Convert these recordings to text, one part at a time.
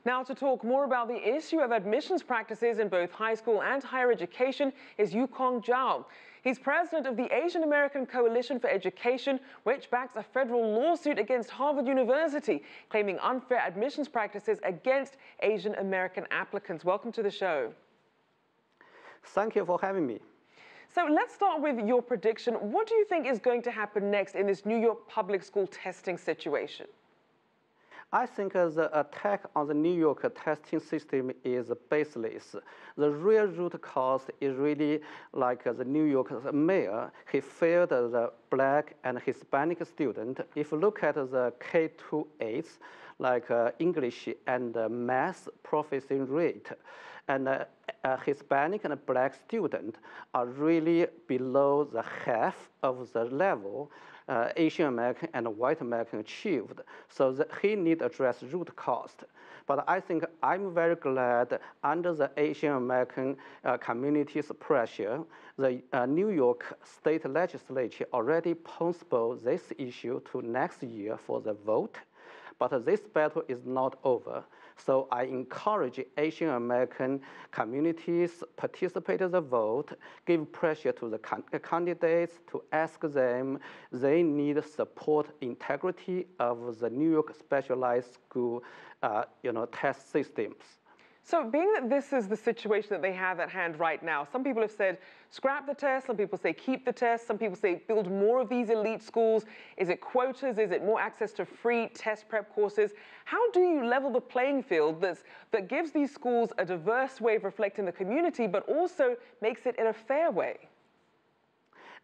Now, to talk more about the issue of admissions practices in both high school and higher education is Yukong Zhao. He's president of the Asian American Coalition for Education, which backs a federal lawsuit against Harvard University, claiming unfair admissions practices against Asian American applicants. Welcome to the show. Thank you for having me. So let's start with your prediction. What do you think is going to happen next in this New York public school testing situation? I think the attack on the New York testing system is baseless. The real root cause is really like the New York mayor. He failed the Black and Hispanic student. If you look at the K-8, like English and math processing rate, and Hispanic and Black students are really below the half of the level Asian American and White American achieved. So he need to address root cause. But I think I'm very glad under the Asian American community's pressure, the New York state legislature already postponed this issue to next year for the vote. But this battle is not over. So I encourage Asian American communities participate in the vote, give pressure to the candidates to ask them they need support integrity of the New York specialized school test systems. So being that this is the situation that they have at hand right now, some people have said scrap the test, some people say keep the test, some people say build more of these elite schools. Is it quotas? Is it more access to free test prep courses? How do you level the playing field that gives these schools a diverse way of reflecting the community, but also makes it in a fair way?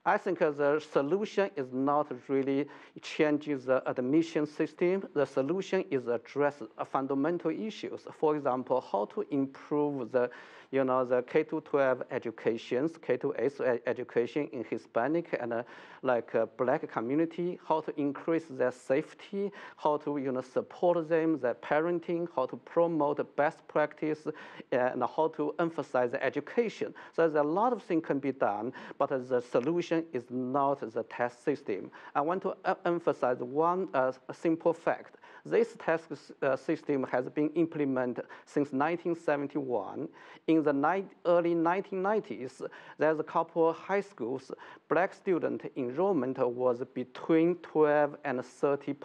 I think the solution is not really changing the admission system. The solution is address fundamental issues. For example, how to improve the K-12 educations, K-8 education in Hispanic and Black community, how to increase their safety, how to support them, their parenting, how to promote best practice, and how to emphasize the education. So there's a lot of things can be done, but the solution is not the test system. I want to emphasize one simple fact. This test system has been implemented since 1971. In the early 1990s, there's a couple of high schools. Black student enrollment was between 12 and 30%,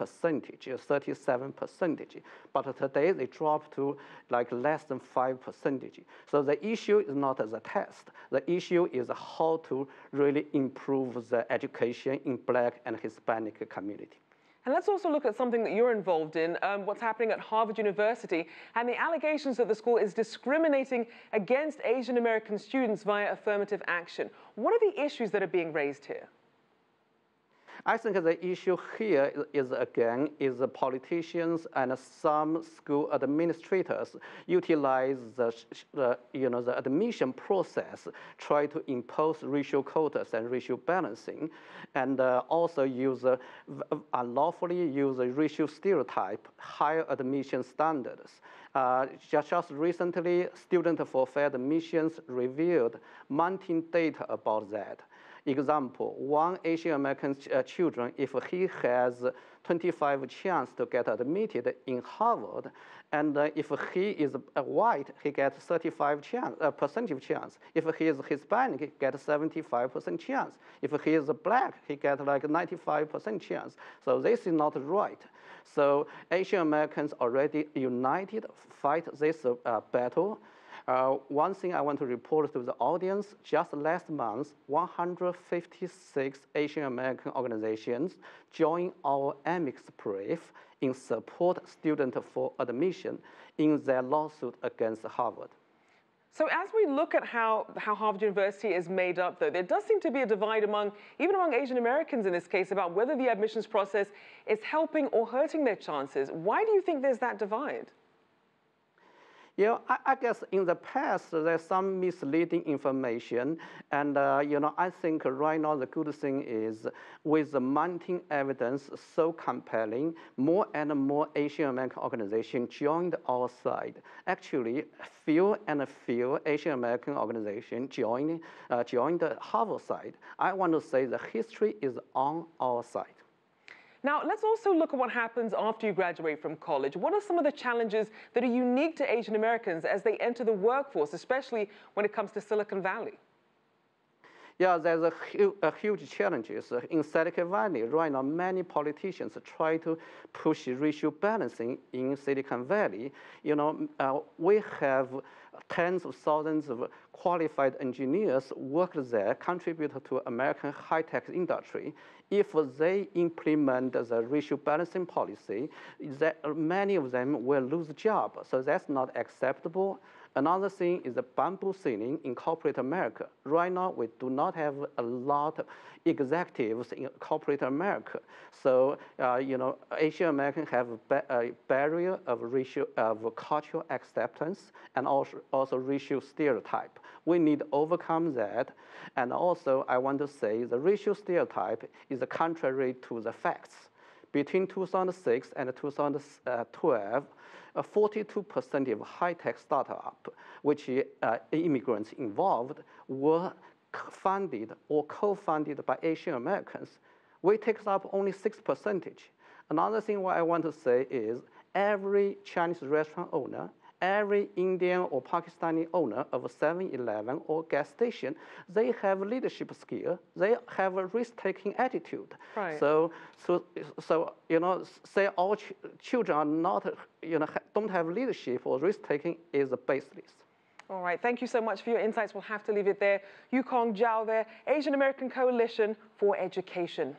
37%. But today, they dropped to less than 5%. So the issue is not the test. The issue is how to really improve the education in Black and Hispanic community. And let's also look at something that you're involved in, what's happening at Harvard University, and the allegations that the school is discriminating against Asian American students via affirmative action. What are the issues that are being raised here? I think the issue here is the politicians and some school administrators utilize the admission process, try to impose racial quotas and racial balancing, and also unlawfully use racial stereotype, higher admission standards. Just recently, Student for Fair Admissions revealed mounting data about that. Example, one Asian American children, if he has 25 chance to get admitted in Harvard, and if he is white, he gets 35% chance. If he is Hispanic, he gets 75% chance. If he is Black, he gets 95% chance. So this is not right. So Asian Americans already united fight this battle. One thing I want to report to the audience, just last month, 156 Asian American organizations joined our amicus brief in support student for admission in their lawsuit against Harvard. So as we look at how Harvard University is made up, though, there does seem to be a divide even among Asian Americans in this case, about whether the admissions process is helping or hurting their chances. Why do you think there's that divide? Yeah, I guess in the past, there's some misleading information. And, I think right now the good thing is with the mounting evidence so compelling, more and more Asian American organizations joined our side. Actually, few Asian American organizations joined the Harvard side. I want to say the history is on our side. Now, let's also look at what happens after you graduate from college. What are some of the challenges that are unique to Asian Americans as they enter the workforce, especially when it comes to Silicon Valley? Yeah, there's a huge challenges. In Silicon Valley, right now, many politicians try to push racial balancing in Silicon Valley. You know, we have tens of thousands of qualified engineers work there, contribute to American high-tech industry. If they implement the racial balancing policy, many of them will lose jobs. So that's not acceptable. Another thing is the bamboo ceiling in corporate America. Right now, we do not have a lot of executives in corporate America. So, you know, Asian Americans have a barrier of cultural acceptance and also racial stereotype. We need to overcome that. And also, I want to say the racial stereotype is contrary to the facts. Between 2006 and 2012, 42% of high-tech startups, which immigrants involved, were funded or co-funded by Asian Americans. We take up only 6%. Another thing what I want to say is every Chinese restaurant owner, every Indian or Pakistani owner of a 7-Eleven or gas station, they have leadership skill. They have a risk-taking attitude. Right. So you know, say all children are not, you know, don't have leadership or risk-taking is baseless. All right, thank you so much for your insights. We'll have to leave it there. Yukong Zhao there, Asian American Coalition for Education.